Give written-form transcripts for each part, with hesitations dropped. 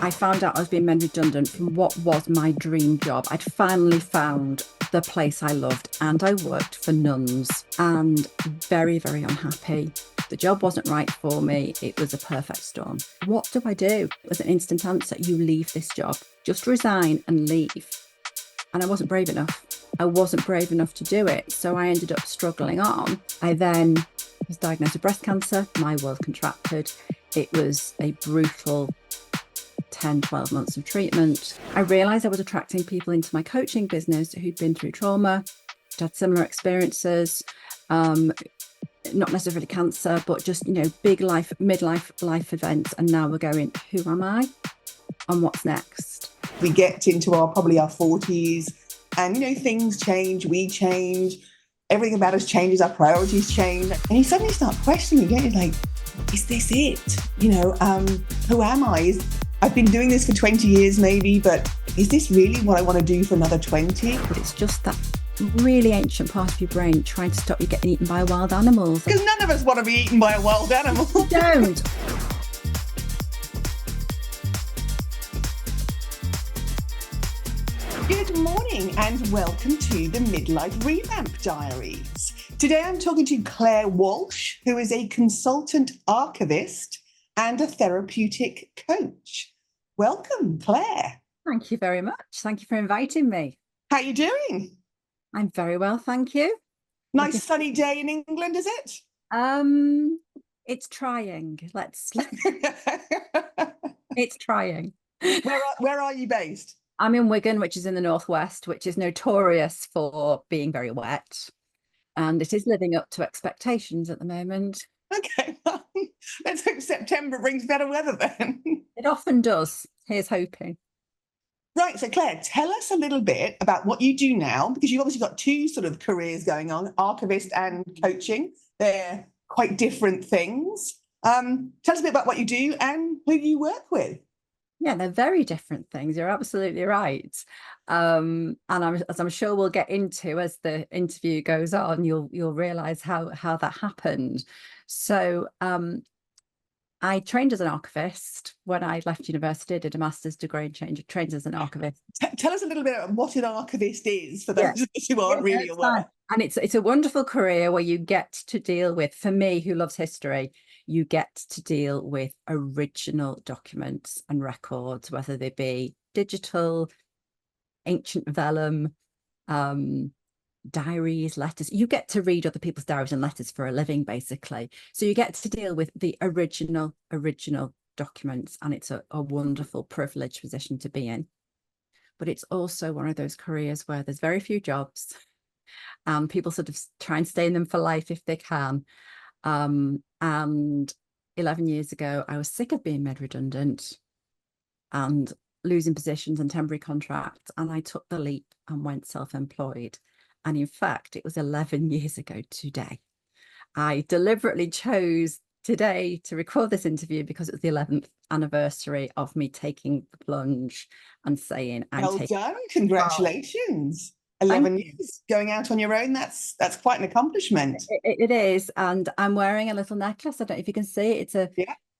I found out I was being made redundant from what was my dream job. I'd finally found the place I loved, and I worked for nuns, and very, very unhappy. The job wasn't right for me. It was a perfect storm. What do I do? It was an instant answer. You leave this job. Just resign and leave. And I wasn't brave enough. I wasn't brave enough to do it. So I ended up struggling on. I then was diagnosed with breast cancer. My world contracted. It was a brutal 10, 12 months of treatment. I realized I was attracting people into my coaching business who'd been through trauma, had similar experiences, not necessarily cancer, but just, big life, midlife life events. And now we're going, who am I and what's next? We get into probably our 40s and, things change, we change, everything about us changes, our priorities change. And you suddenly start questioning, don't you? Like, is this it? Who am I? I've been doing this for 20 years maybe, but is this really what I want to do for another 20? But it's just that really ancient part of your brain trying to stop you getting eaten by wild animals. Because none of us want to be eaten by a wild animal. Don't. Good morning and welcome to the Midlife Revamp Diaries. Today I'm talking to Clare Walsh, who is a consultant archivist and a therapeutic coach. Welcome, Clare. Thank you very much. Thank you for inviting me. How are you doing? I'm very well, thank you. Nice sunny day in England, is it? It's trying. It's trying. Where are you based? I'm in Wigan, which is in the northwest, which is notorious for being very wet. And it is living up to expectations at the moment. Okay, well, let's hope September brings better weather then. It often does. Here's hoping. Right, so Clare, tell us a little bit about what you do now, because you've obviously got two sort of careers going on, archivist and coaching. They're quite different things. Tell us a bit about what you do and who you work with. Yeah, they're very different things. You're absolutely right. And as I'm sure we'll get into as the interview goes on, you'll realise how that happened. So I trained as an archivist when I left university, did a master's degree and trained as an archivist. Tell us a little bit about what an archivist is for those of us who aren't really aware. And it's a wonderful career where you get to deal with, for me, who loves history, you get to deal with original documents and records, whether they be digital, ancient vellum, diaries, letters. You get to read other people's diaries and letters for a living, basically. So you get to deal with the original documents, and it's a wonderful privileged position to be in. But it's also one of those careers where there's very few jobs, and people sort of try and stay in them for life if they can. And 11 years ago, I was sick of being made redundant and losing positions and temporary contracts, and I took the leap and went self-employed. And in fact, it was 11 years ago today. I deliberately chose today to record this interview because it was the 11th anniversary of me taking the plunge and saying, well done, congratulations. 11 years going out on your own, that's quite an accomplishment. It is, and I'm wearing a little necklace. I don't know if you can see it.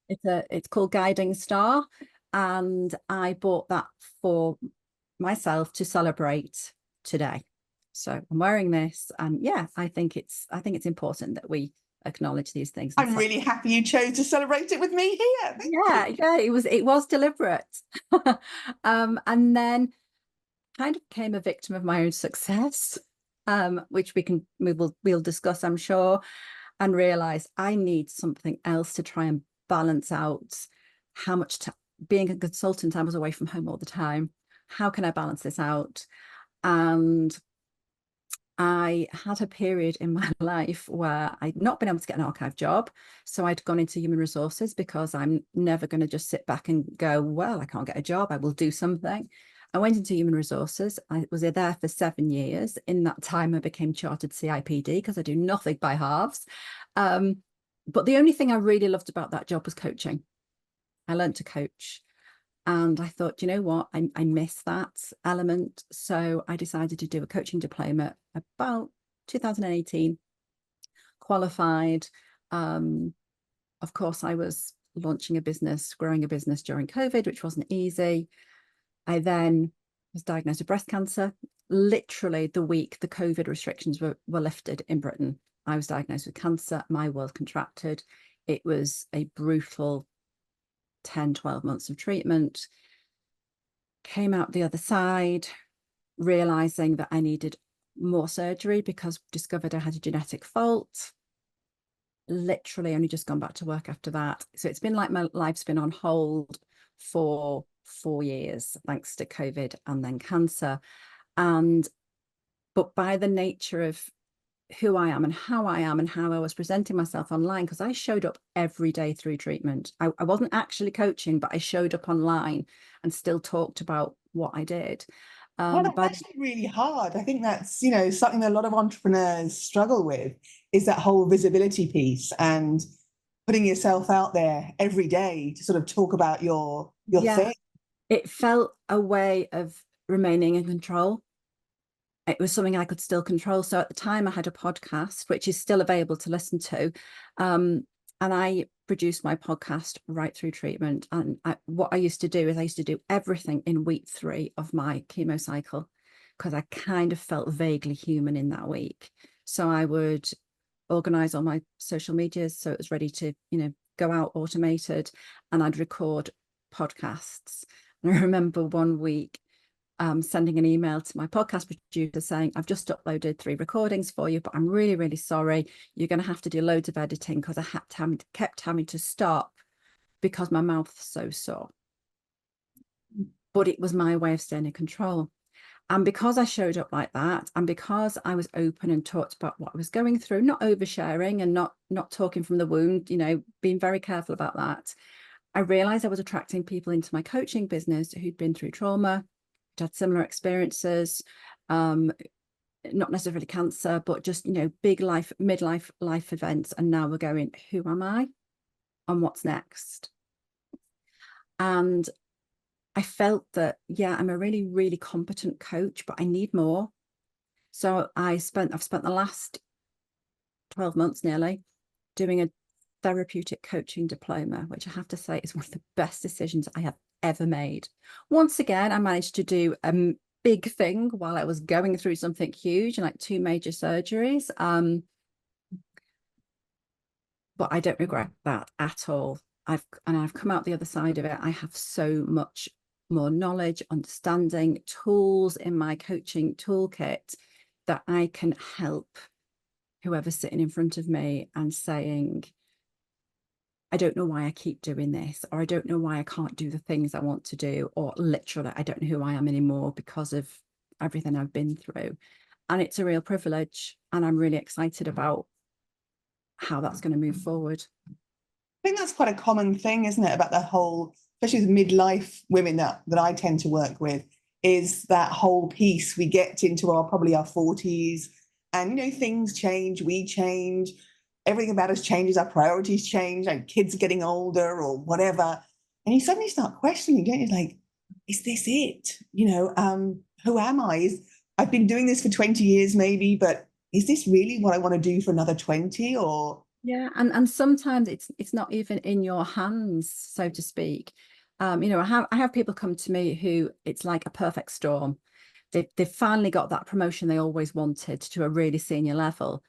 It's called Guiding Star, and I bought that for myself to celebrate today. So I'm wearing this, and I think it's important that we acknowledge these things. I'm really happy you chose to celebrate it with me here. It was deliberate. And then kind of became a victim of my own success, which we'll discuss, I'm sure, and realize I need something else to try and balance out how much being a consultant, I was away from home all the time. How can I balance this out? And I had a period in my life where I'd not been able to get an archive job. So I'd gone into human resources because I'm never going to just sit back and go, well, I can't get a job, I will do something. I went into human resources. I was there for 7 years. In that time, I became chartered CIPD because I do nothing by halves. But the only thing I really loved about that job was coaching. I learned to coach. And I thought, you know what, I miss that element. So I decided to do a coaching diploma about 2018, qualified. Of course, I was launching a business, growing a business during COVID, which wasn't easy. I then was diagnosed with breast cancer. Literally the week the COVID restrictions were lifted in Britain, I was diagnosed with cancer. My world contracted. It was a brutal 10, 12 months of treatment. Came out the other side, realizing that I needed more surgery because discovered I had a genetic fault. Literally only just gone back to work after that. So it's been like my life's been on hold for 4 years, thanks to COVID and then cancer. But by the nature of who I am and how I was presenting myself online, because I showed up every day through treatment. I wasn't actually coaching, but I showed up online and still talked about what I did. Well, that's actually really hard. I think that's, something that a lot of entrepreneurs struggle with, is that whole visibility piece and putting yourself out there every day to sort of talk about your thing. It felt a way of remaining in control. It was something I could still control. So at the time I had a podcast, which is still available to listen to. And I produced my podcast right through treatment. And what I used to do is I used to do everything in week 3 of my chemo cycle, because I kind of felt vaguely human in that week. So I would organize all my social medias so it was ready to, go out automated, and I'd record podcasts. And I remember one week sending an email to my podcast producer saying, I've just uploaded 3 recordings for you, but I'm really, really sorry. You're going to have to do loads of editing, because I kept having to stop because my mouth's so sore. But it was my way of staying in control. And because I showed up like that, and because I was open and talked about what I was going through, not oversharing and not talking from the wound, being very careful about that, I realized I was attracting people into my coaching business who'd been through trauma, had similar experiences, not necessarily cancer, but just, big midlife life events. And now we're going, who am I and what's next? And I felt that, I'm a really, really competent coach, but I need more. So I've spent the last 12 months nearly doing a therapeutic coaching diploma, which I have to say is one of the best decisions I have ever made. Once again, I managed to do a big thing while I was going through something huge, like 2 major surgeries. But I don't regret that at all. I've come out the other side of it. I have so much more knowledge, understanding, tools in my coaching toolkit that I can help whoever's sitting in front of me and saying, I don't know why I keep doing this, or I don't know why I can't do the things I want to do, or literally, I don't know who I am anymore because of everything I've been through. And it's a real privilege. And I'm really excited about how that's going to move forward. I think that's quite a common thing, isn't it, about the whole, especially with midlife women that I tend to work with, is that whole piece. We get into probably our 40s, and things change, we change, everything about us changes, our priorities change, like kids are getting older or whatever, and you suddenly start questioning, don't you? Like, is this it? Who am I? I've been doing this for 20 years maybe, but is this really what I want to do for another 20? Or and sometimes it's not even in your hands, so to speak. I have people come to me who it's like a perfect storm. They've finally got that promotion they always wanted to a really senior level,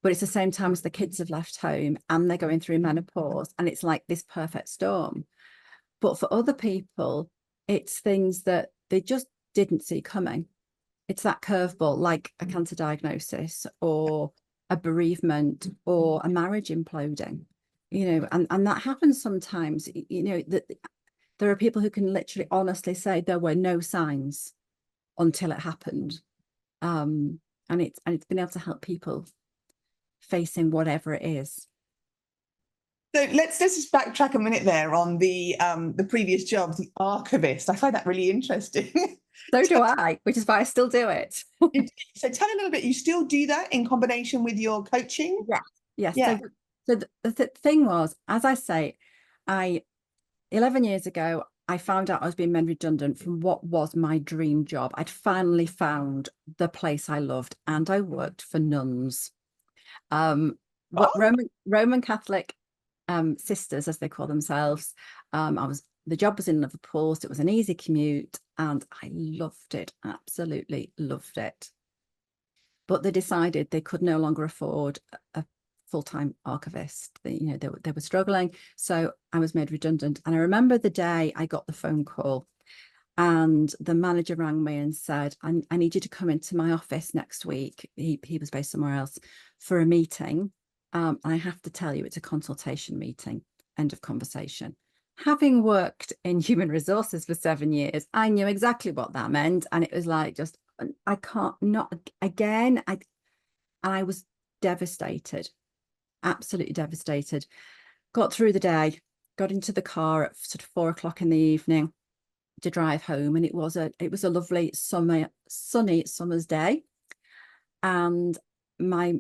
but it's the same time as the kids have left home and they're going through menopause, and it's like this perfect storm. But for other people, it's things that they just didn't see coming. It's that curveball, like a cancer diagnosis or a bereavement or a marriage imploding, and that happens sometimes. That there are people who can literally honestly say there were no signs until it happened. And it's been able to help people facing whatever it is. So let's just backtrack a minute there on the previous job, the archivist. I find that really interesting. So do I, which is why I still do it. So tell me a little bit, you still do that in combination with your coaching? Yes. Yeah. So the thing was, as I say, 11 years ago, I found out I was being made redundant from what was my dream job. I'd finally found the place I loved, and I worked for nuns. Roman Catholic sisters, as they call themselves. The job was in Liverpool, so it was an easy commute, and I loved it, absolutely loved it. But they decided they could no longer afford a full-time archivist. They were struggling, so I was made redundant. And I remember the day I got the phone call, and the manager rang me and said, I need you to come into my office next week. He was based somewhere else, for a meeting. I have to tell you, it's a consultation meeting. End of conversation. Having worked in human resources for 7 years, I knew exactly what that meant. And it was like, just, I can't, not again. And I was devastated, absolutely devastated. Got through the day, got into the car at sort of 4 o'clock in the evening to drive home, and it was a lovely sunny summer's day, and I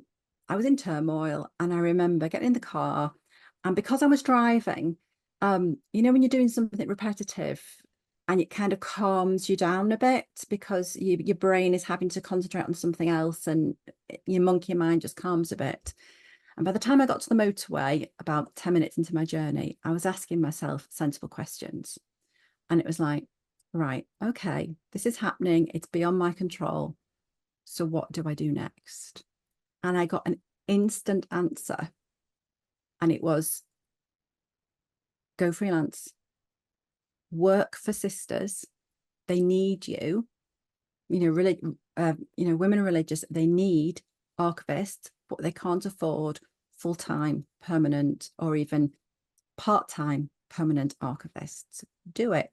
was in turmoil. And I remember getting in the car, and because I was driving, when you're doing something repetitive and it kind of calms you down a bit, because your brain is having to concentrate on something else, and your monkey mind just calms a bit. And by the time I got to the motorway, about 10 minutes into my journey, I was asking myself sensible questions. And it was like, right, okay, this is happening. It's beyond my control. So what do I do next? And I got an instant answer. And it was, go freelance, work for sisters. They need you. Women are religious. They need archivists, but they can't afford full-time, permanent, or even part-time permanent archivists. Do it.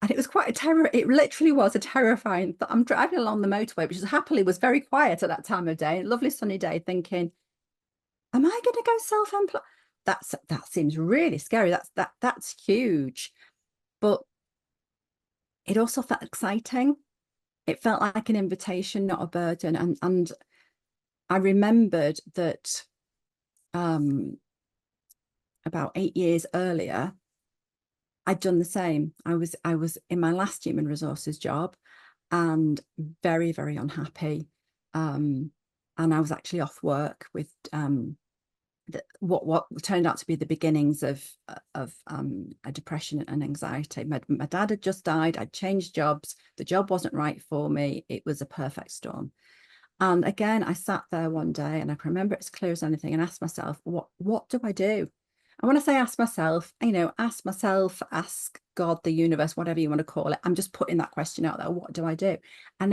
And it was quite it literally was a terrifying thought. I'm driving along the motorway, which happily was very quiet at that time of day, lovely sunny day, thinking, am I going to go self-employed? That seems really scary. That's huge. But it also felt exciting. It felt like an invitation, not a burden. And I remembered that about 8 years earlier, I'd done the same. I was in my last human resources job, and very, very unhappy. And I was actually off work with what turned out to be the beginnings of a depression and anxiety. My dad had just died. I'd changed jobs. The job wasn't right for me. It was a perfect storm. And again, I sat there one day, and I can remember it as clear as anything, and asked myself, what do I do? And when I say ask myself, ask God, the universe, whatever you want to call it, I'm just putting that question out there. What do I do? And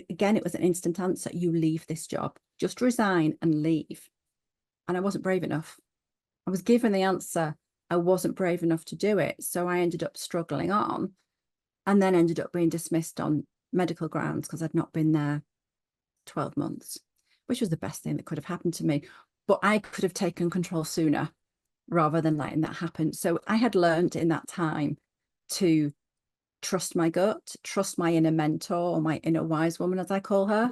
again, it was an instant answer. You leave this job, just resign and leave. And I wasn't brave enough. I was given the answer. I wasn't brave enough to do it. So I ended up struggling on, and then ended up being dismissed on medical grounds because I'd not been there 12 months, which was the best thing that could have happened to me. But I could have taken control sooner rather than letting that happen. So I had learned in that time to trust my gut, trust my inner mentor, or my inner wise woman, as I call her.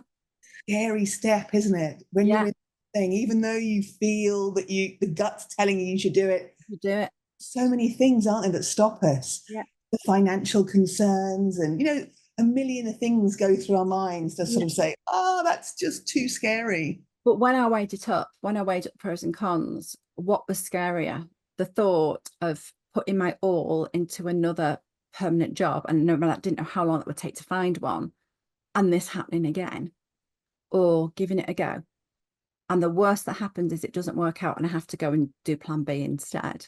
Scary step, isn't it? When you're in the thing, even though you feel that the gut's telling you should do it, you do it. So many things, aren't there, that stop us? Yeah. The financial concerns, and a million of things go through our minds to sort of say, oh, that's just too scary. But when I weighed it up, pros and cons, what was scarier? The thought of putting my all into another permanent job, and I didn't know how long it would take to find one, and this happening again, or giving it a go. And the worst that happens is it doesn't work out, and I have to go and do plan B instead.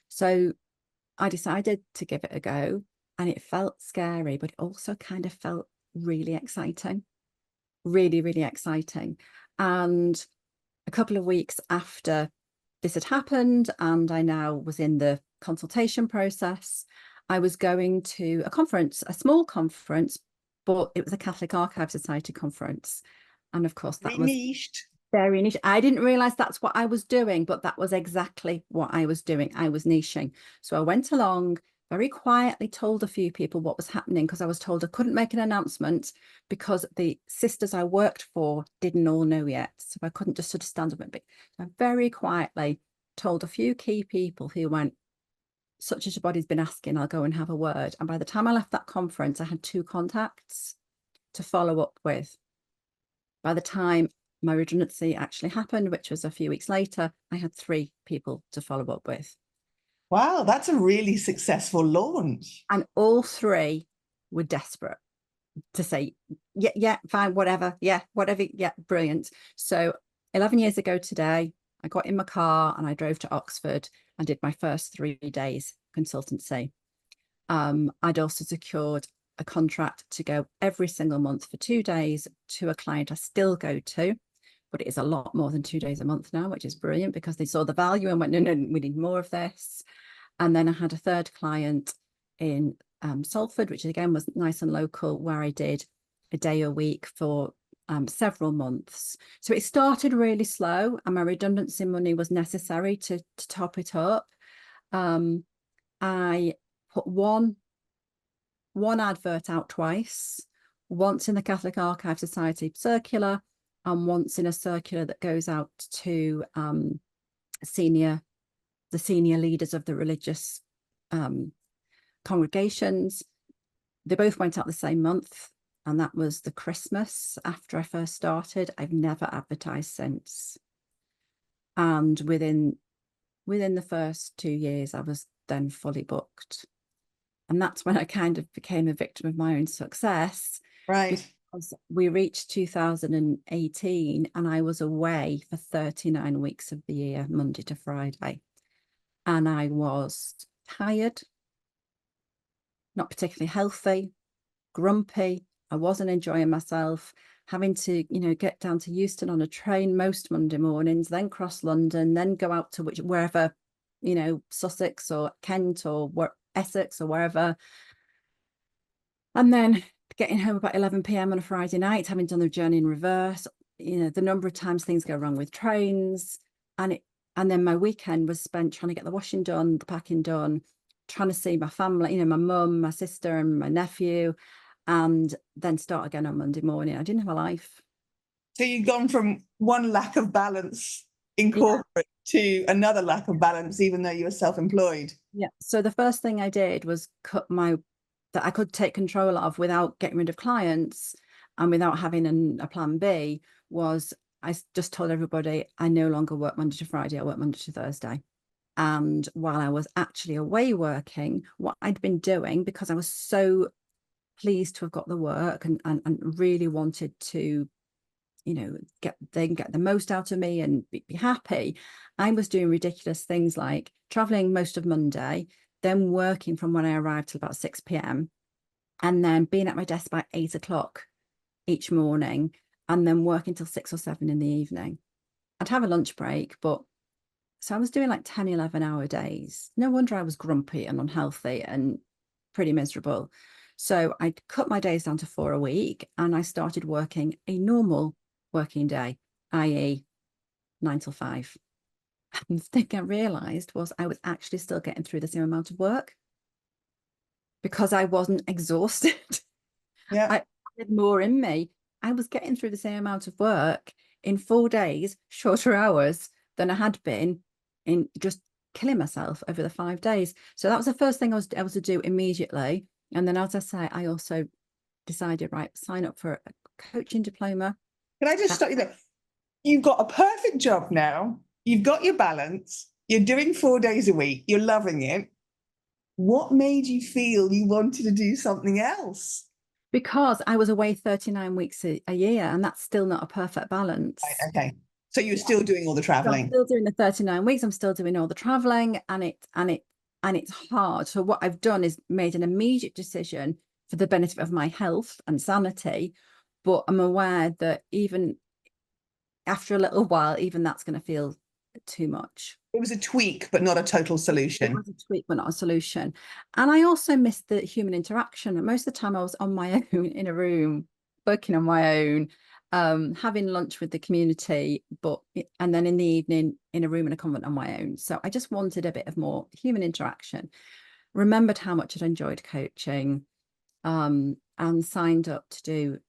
So I decided to give it a go, and it felt scary, but it also kind of felt really exciting. Really, really exciting. And a couple of weeks after this had happened, and I now was in the consultation process, I was going to a conference, a small conference, but it was a Catholic Archive Society conference. And of course, that was niched. Very niche. I didn't realize that's what I was doing, but that was exactly what I was doing. I was niching. So I went along, very quietly told a few people what was happening, because I was told I couldn't make an announcement because the sisters I worked for didn't all know yet. So I couldn't just sort of stand up and be. So I very quietly told a few key people who went, such as your body's been asking, I'll go and have a word. And by the time I left that conference, I had 2 contacts to follow up with. By the time my redundancy actually happened, which was a few weeks later, I had 3 people to follow up with. Wow, that's a really successful launch. And all 3 were desperate to say, yeah, fine, whatever. Yeah, whatever. Yeah, brilliant. So 11 years ago today, I got in my car and I drove to Oxford and did my first 3 days consultancy. I'd also secured a contract to go every single month for 2 days to a client I still go to, but it is a lot more than 2 days a month now, which is brilliant because they saw the value and went, no, we need more of this. And then I had a third client in Salford, which again was nice and local, where I did a day a week for several months. So it started really slow, and my redundancy money was necessary to top it up. I put one advert out twice, once in the Catholic Archive Society circular and once in a circular that goes out to the senior leaders of the religious congregations. They both went out the same month, and that was the Christmas after I first started. I've never advertised since. And within the first 2 years, I was then fully booked. And that's when I kind of became a victim of my own success. Right. Because we reached 2018 and I was away for 39 weeks of the year, Monday to Friday. And I was tired, not particularly healthy, grumpy. I wasn't enjoying myself, having to, get down to Euston on a train most Monday mornings, then cross London, then go out to wherever, Sussex or Kent or Essex or wherever. And then getting home about 11 p.m. on a Friday night, having done the journey in reverse, the number of times things go wrong with trains. And then my weekend was spent trying to get the washing done, the packing done, trying to see my family, my mum, my sister and my nephew, and then start again on Monday morning. I didn't have a life. So you've gone from one lack of balance in corporate to another lack of balance, even though you were self-employed. Yeah. So the first thing I did was cut that I could take control of without getting rid of clients and without having a plan B, was I just told everybody I no longer work Monday to Friday, I work Monday to Thursday. And while I was actually away working, what I'd been doing, because I was so pleased to have got the work and really wanted to, get the most out of me and be happy, I was doing ridiculous things like traveling most of Monday, then working from when I arrived till about 6 p.m. and then being at my desk by 8 o'clock each morning and then working till 6 or 7 in the evening. I'd have a lunch break, but so I was doing like 10, 11-hour days. No wonder I was grumpy and unhealthy and pretty miserable. So I cut my days down to 4 a week and I started working a normal working day, i.e. 9 till 5. And the thing I realized was I was actually still getting through the same amount of work because I wasn't exhausted. Yeah. I had more in me. I was getting through the same amount of work in 4 days, shorter hours than I had been in just killing myself over the 5 days. So that was the first thing I was able to do immediately. And then, as I say, I also decided, right, sign up for a coaching diploma. Can I just stop you there? You've got a perfect job now. You've got your balance. You're doing 4 days a week. You're loving it. What made you feel you wanted to do something else? Because I was away 39 weeks a year, and that's still not a perfect balance. Right, okay. So you're still doing all the traveling. So I'm still doing the 39 weeks. I'm still doing all the traveling, and it's hard. So what I've done is made an immediate decision for the benefit of my health and sanity. But I'm aware that even after a little while, even that's going to feel too much. It was a tweak, but not a total solution. It was a tweak, but not a solution. And I also missed the human interaction. And most of the time I was on my own in a room, working on my own, having lunch with the community, and then in the evening in a room in a convent on my own. So I just wanted a bit of more human interaction. Remembered how much I'd enjoyed coaching, and signed up to do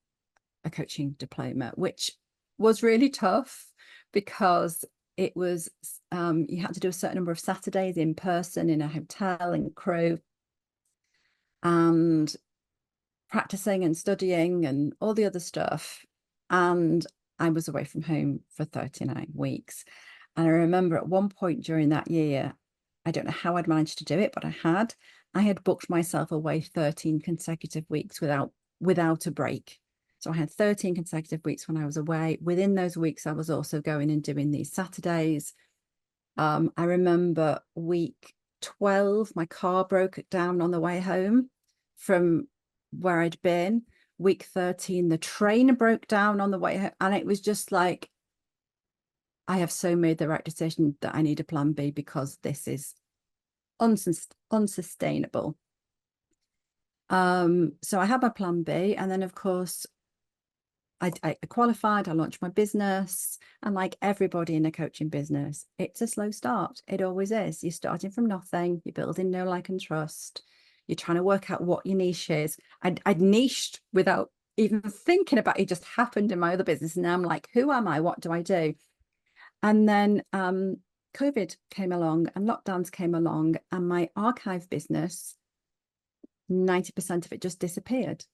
a coaching diploma, which was really tough because it was you had to do a certain number of Saturdays in person in a hotel in Crewe, and practicing and studying and all the other stuff. And I was away from home for 39 weeks. And I remember at one point during that year, I don't know how I'd managed to do it, but I had booked myself away 13 consecutive weeks without a break. So I had 13 consecutive weeks when I was away. Within those weeks, I was also going and doing these Saturdays. I remember week 12, my car broke down on the way home from where I'd been. Week 13, the train broke down on the way home. And it was just like, I have so made the right decision that I need a plan B, because this is unsustainable. So I had my plan B, and then of course I qualified, I launched my business, and like everybody in a coaching business, it's a slow start. It always is. You're starting from nothing, you're building know, like, and trust. You're trying to work out what your niche is. I'd niched without even thinking about it. It just happened in my other business. And now I'm like, who am I? What do I do? And then COVID came along and lockdowns came along, and my archive business, 90% of it just disappeared.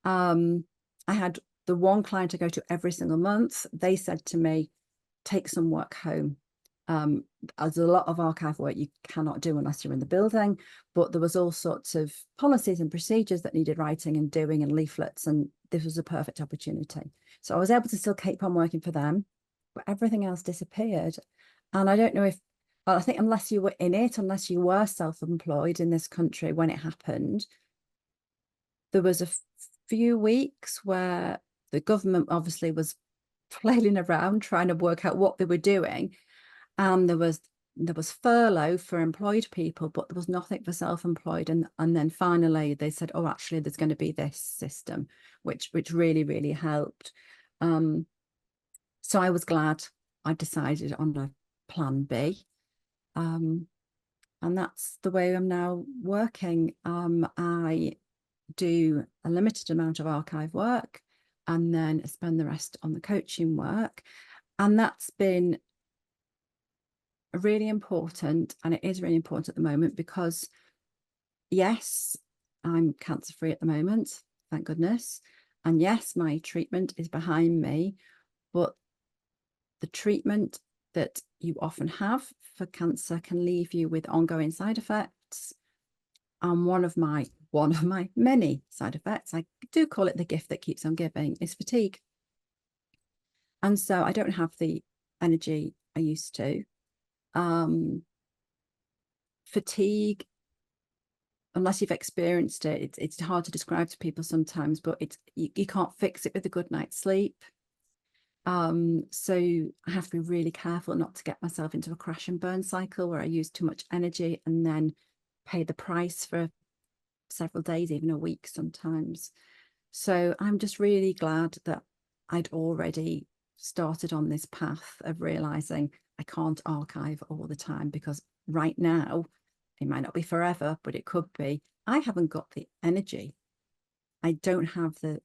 I had the one client I go to every single month. They said to me, take some work home. There's a lot of archive work you cannot do unless you're in the building, but there was all sorts of policies and procedures that needed writing and doing, and leaflets, and this was a perfect opportunity. So I was able to still keep on working for them, but everything else disappeared. And I don't know if, well, I think unless you were in it, unless you were self-employed in this country when it happened, there was a few weeks where the government obviously was flailing around trying to work out what they were doing. And there was furlough for employed people, but there was nothing for self-employed. And then finally they said, oh, actually there's going to be this system, which really, really helped. So I was glad I decided on a plan B. And that's the way I'm now working. I do a limited amount of archive work and then spend the rest on the coaching work. And that's been really important. And it is really important at the moment because, yes, I'm cancer-free at the moment, thank goodness. And yes, my treatment is behind me, but the treatment that you often have for cancer can leave you with ongoing side effects. And one of my many side effects, I do call it the gift that keeps on giving, is fatigue. And so I don't have the energy I used to. Fatigue, unless you've experienced it, it's hard to describe to people sometimes, but you can't fix it with a good night's sleep. So I have to be really careful not to get myself into a crash and burn cycle where I use too much energy and then pay the price for several days, even a week sometimes. So I'm just really glad that I'd already started on this path of realizing I can't archive all the time, because right now, it might not be forever, but it could be. I haven't got the energy. I don't have the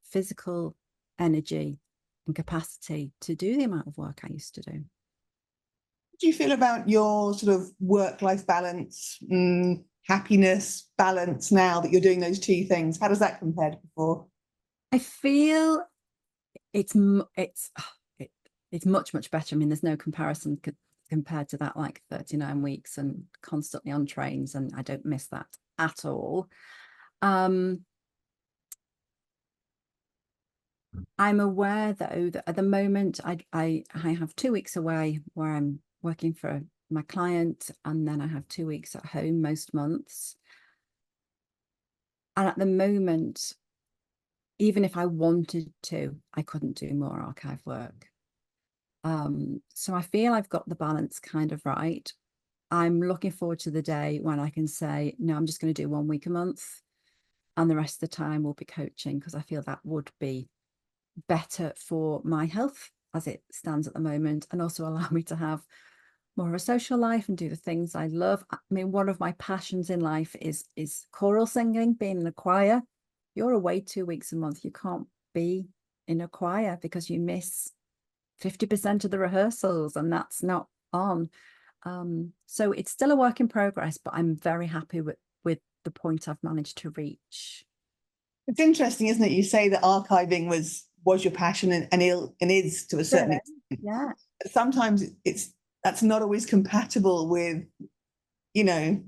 physical energy and capacity to do the amount of work I used to do. What do you feel about your sort of work-life balance, happiness, balance now that you're doing those two things? How does that compare to before? I feel it's much, much better. I mean, there's no comparison compared to that, like 39 weeks and constantly on trains, and I don't miss that at all. I'm aware though that at the moment I have 2 weeks away where I'm working for my client, and then I have 2 weeks at home most months. And at the moment, even if I wanted to, I couldn't do more archive work. So I feel I've got the balance kind of right. I'm looking forward to the day when I can say, no, I'm just going to do 1 week a month, and the rest of the time will be coaching, because I feel that would be better for my health as it stands at the moment, and also allow me to have more of a social life and do the things I love. I mean, one of my passions in life is choral singing, being in a choir. You're away 2 weeks a month, you can't be in a choir because you miss 50% of the rehearsals, and that's not on. So it's still a work in progress, but I'm very happy with the point I've managed to reach. It's interesting, isn't it? You say that archiving was was your passion and is to a certain Really? extent. Yeah. Sometimes that's not always compatible with, you know,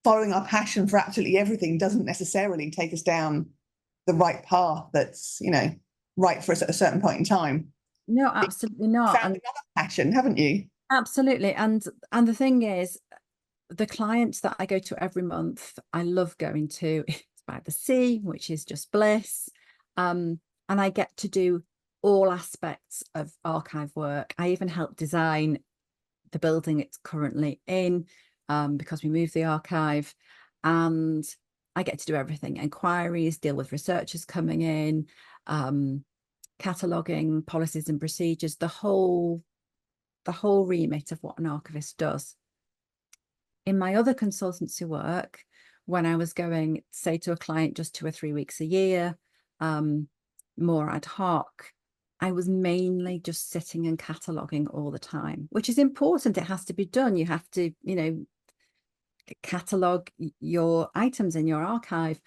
following our passion for absolutely everything doesn't necessarily take us down the right path that's, you know, right for us at a certain point in time. No, absolutely not. Found And another passion, haven't you? absolutely. And the thing is, the clients that I go to every month, I love going to. It's by the sea, which is just bliss. And I get to do all aspects of archive work. I even help design the building it's currently in, because we moved the archive, and I get to do everything: inquiries, deal with researchers coming in, cataloguing, policies and procedures, the whole remit of what an archivist does. In my other consultancy work, when I was going, say, to a client just 2 or 3 weeks a year, more ad hoc, I was mainly just sitting and cataloguing all the time, which is important. It has to be done. You have to, you know, catalogue your items in your archive,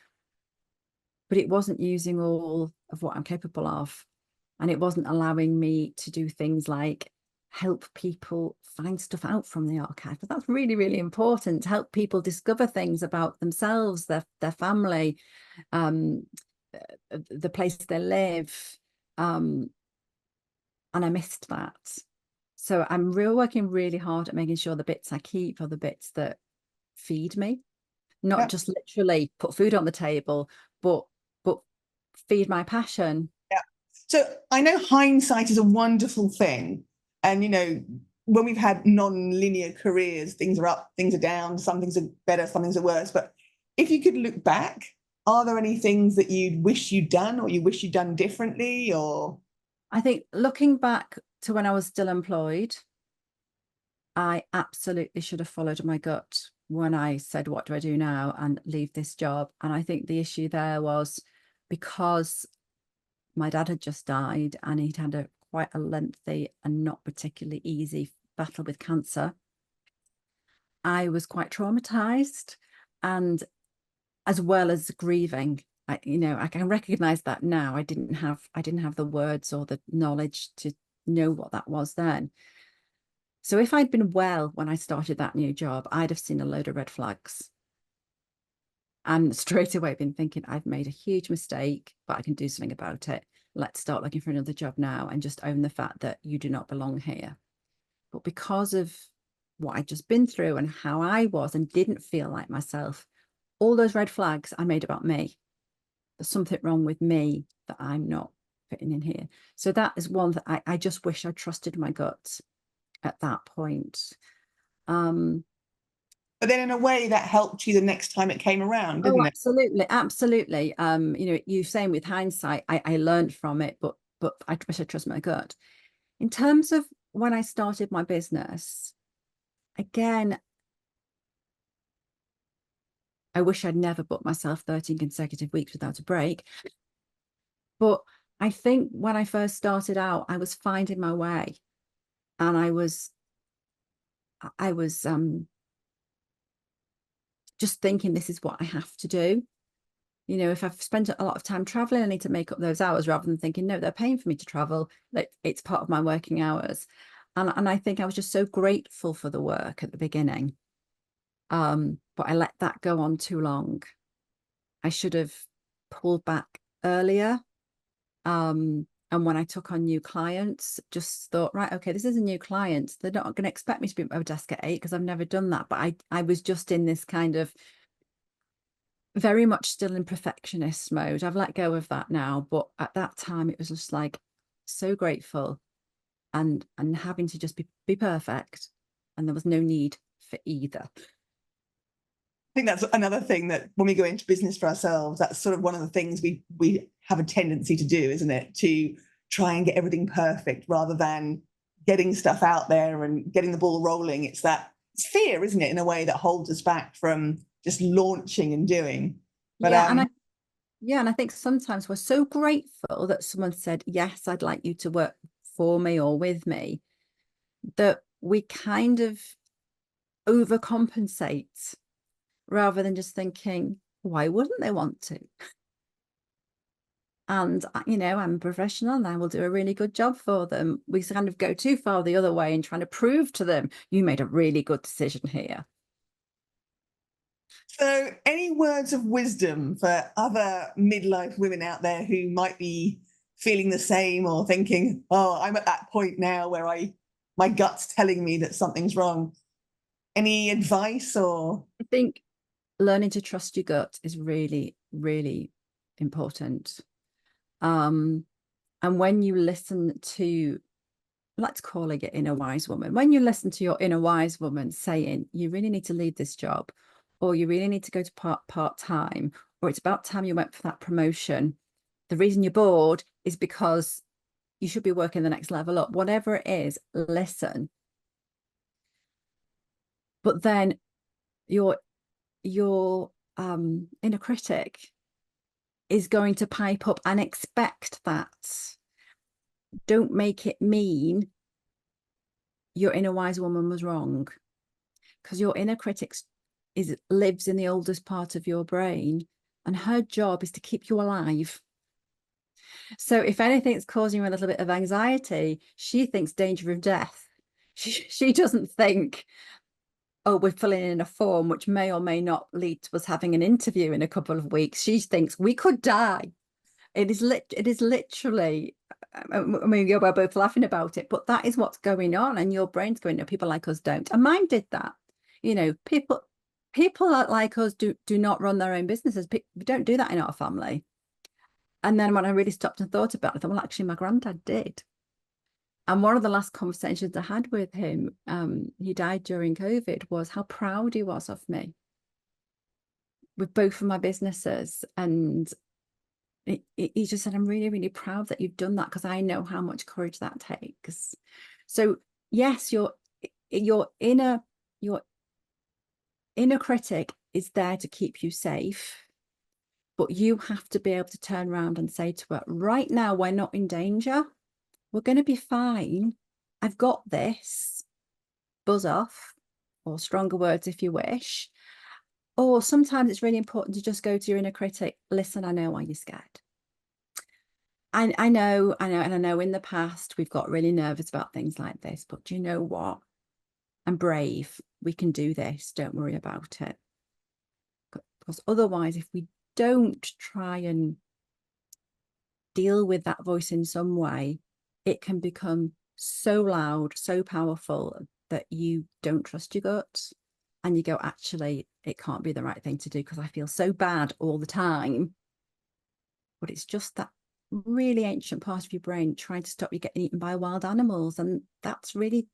but it wasn't using all of what I'm capable of. And it wasn't allowing me to do things like help people find stuff out from the archive. But that's really, really important, to help people discover things about themselves, their family, the place they live. And I missed that. So I'm working really hard at making sure the bits I keep are the bits that feed me, not just literally put food on the table, but feed my passion. Yeah. So I know hindsight is a wonderful thing. And, you know, when we've had non-linear careers, things are up, things are down, some things are better, some things are worse. But if you could look back, are there any things that you'd wish you'd done or you wish you'd done differently? Or I think looking back to when I was still employed, I absolutely should have followed my gut when I said, what do I do now, and leave this job. And I think the issue there was because my dad had just died and he'd had quite a lengthy and not particularly easy battle with cancer. I was quite traumatized, and as well as grieving, I can recognize that now. I didn't have the words or the knowledge to know what that was then. So if I'd been well when I started that new job, I'd have seen a load of red flags and straight away been thinking, I've made a huge mistake, but I can do something about it. Let's start looking for another job now and just own the fact that you do not belong here. But because of what I'd just been through and how I was and didn't feel like myself, all those red flags I made about me. There's something wrong with me, that I'm not fitting in here. So that is one that I just wish I trusted my gut at that point. but then in a way that helped you the next time it came around, Oh, didn't it? absolutely, absolutely. You're saying with hindsight, I learned from it, but I wish I trust my gut. In terms of when I started my business, again, I wish I'd never booked myself 13 consecutive weeks without a break. But I think when I first started out, I was finding my way, and I was just thinking, this is what I have to do. You know, if I've spent a lot of time traveling, I need to make up those hours, rather than thinking, no, they're paying for me to travel. It's part of my working hours. And I think I was just so grateful for the work at the beginning. But I let that go on too long. I should have pulled back earlier. And when I took on new clients, just thought, right, okay, this is a new client. They're not going to expect me to be at my desk at 8 because I've never done that. But I was just in this kind of very much still in perfectionist mode. I've let go of that now, but at that time it was just like so grateful and having to just be perfect, and there was no need for either. I think that's another thing that when we go into business for ourselves, that's sort of one of the things we have a tendency to do, isn't it? To try and get everything perfect rather than getting stuff out there and getting the ball rolling. It's fear, isn't it, in a way that holds us back from just launching and doing. But Yeah, and I think sometimes we're so grateful that someone said, yes, I'd like you to work for me or with me, that we kind of overcompensate rather than just thinking, why wouldn't they want to? and I'm a professional and I will do a really good job for them. We kind of go too far the other way and trying to prove to them, you made a really good decision here. So, any words of wisdom for other midlife women out there who might be feeling the same or thinking, "Oh, I'm at that point now where my gut's telling me that something's wrong." Any advice or? I think learning to trust your gut is really, really important. And when you listen to, let's call it your inner wise woman, when you listen to your inner wise woman saying, you really need to leave this job, or you really need to go to part-time, or it's about time you went for that promotion. The reason you're bored is because you should be working the next level up. Whatever it is, listen. But then your inner critic is going to pipe up and expect that. Don't make it mean your inner wise woman was wrong, because your inner critic lives in the oldest part of your brain, and her job is to keep you alive. So if anything's causing you a little bit of anxiety, she thinks danger of death. She doesn't think, oh, we're filling in a form which may or may not lead to us having an interview in a couple of weeks. She thinks we could die. It is literally, I mean, we're both laughing about it, but that is what's going on, and your brain's going, no, people like us don't. And mine did that. People like us do not run their own businesses. We don't do that in our family. And then when I really stopped and thought about it, I thought, well, actually, my granddad did. And one of the last conversations I had with him, he died during COVID, was how proud he was of me with both of my businesses. And he just said, I'm really, really proud that you've done that, because I know how much courage that takes. So yes, your inner critic is there to keep you safe, but you have to be able to turn around and say to her, right now, we're not in danger. We're going to be fine. I've got this. Buzz off, or stronger words if you wish. Or sometimes it's really important to just go to your inner critic. Listen, I know why you're scared. I know, and I know in the past we've got really nervous about things like this, but do you know what? I'm brave. We can do this. Don't worry about it. Because otherwise, if we don't try and deal with that voice in some way, it can become so loud, so powerful that you don't trust your gut, and you go, actually, it can't be the right thing to do because I feel so bad all the time. But it's just that really ancient part of your brain trying to stop you getting eaten by wild animals, and that's really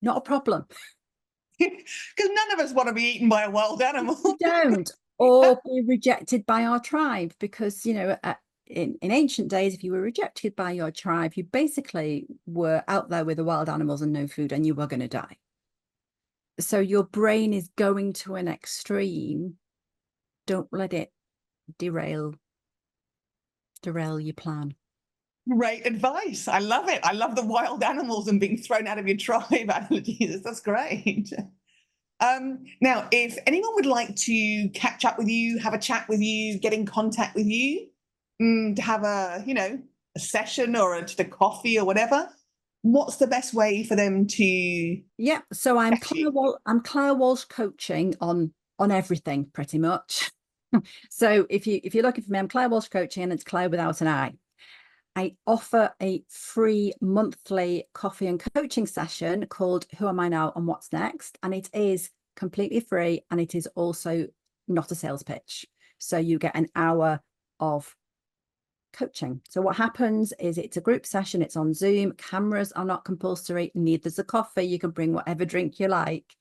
not a problem. Because none of us want to be eaten by a wild animal. We don't, or be rejected by our tribe, because in ancient days, if you were rejected by your tribe, you basically were out there with the wild animals and no food, and you were going to die. So your brain is going to an extreme. Don't let it derail your plan. Great advice. I love it. I love the wild animals and being thrown out of your tribe allergies. That's great. Now, if anyone would like to catch up with you, have a chat with you, get in contact with you, to have a session or just a coffee or whatever, what's the best way for them to? Yeah, so I'm Clare Walsh coaching on everything pretty much. So if you're looking for me, I'm Clare Walsh coaching, and it's Clare without an I. I offer a free monthly coffee and coaching session called Who Am I Now and What's Next? And it is completely free, and it is also not a sales pitch. So you get an hour of coaching. So what happens is it's a group session, it's on Zoom, cameras are not compulsory, neither's a coffee, you can bring whatever drink you like.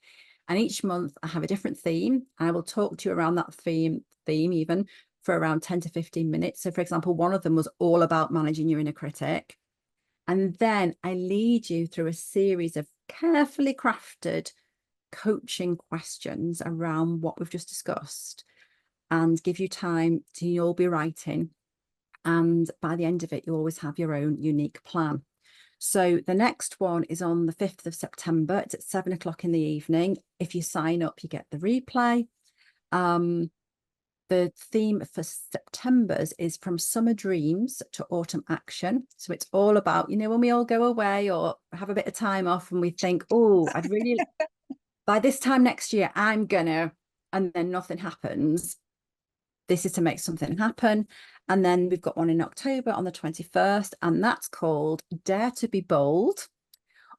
And each month I have a different theme. I will talk to you around that theme even for around 10 to 15 minutes. So for example, one of them was all about managing your inner critic. And then I lead you through a series of carefully crafted coaching questions around what we've just discussed, and give you time to, you'll be writing. And by the end of it, you always have your own unique plan. So the next one is on the 5th of September. It's at 7 o'clock in the evening. If you sign up, you get the replay. The theme for September's is from summer dreams to autumn action. So it's all about, when we all go away or have a bit of time off and we think, oh, I'd really, by this time next year, I'm gonna, and then nothing happens. This is to make something happen. And then we've got one in October on the 21st, and that's called Dare to be Bold,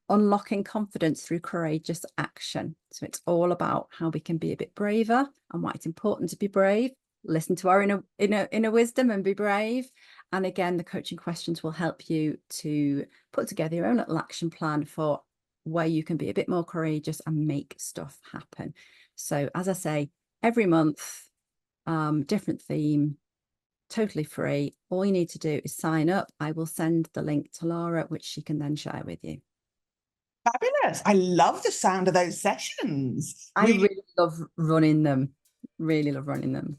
Unlocking Confidence Through Courageous Action. So it's all about how we can be a bit braver and why it's important to be brave. Listen to our inner wisdom and be brave. And again, the coaching questions will help you to put together your own little action plan for where you can be a bit more courageous and make stuff happen. So as I say, every month, different theme, totally free. All you need to do is sign up. I will send the link to Lara, which she can then share with you. Fabulous. I love the sound of those sessions. I really love running them. Really love running them.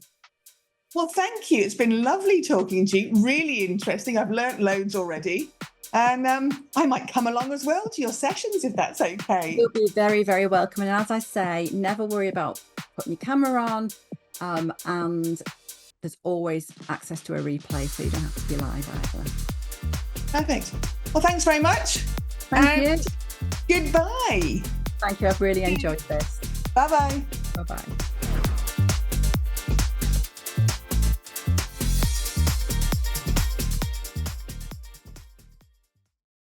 Well, thank you. It's been lovely talking to you. Really interesting. I've learnt loads already. And I might come along as well to your sessions if that's okay. You'll be very, very welcome. And as I say, never worry about putting your camera on. And there's always access to a replay, so you don't have to be live either. Perfect. Well, thanks very much. Thank you. Goodbye. Thank you. I've really enjoyed this. Bye-bye. Bye-bye.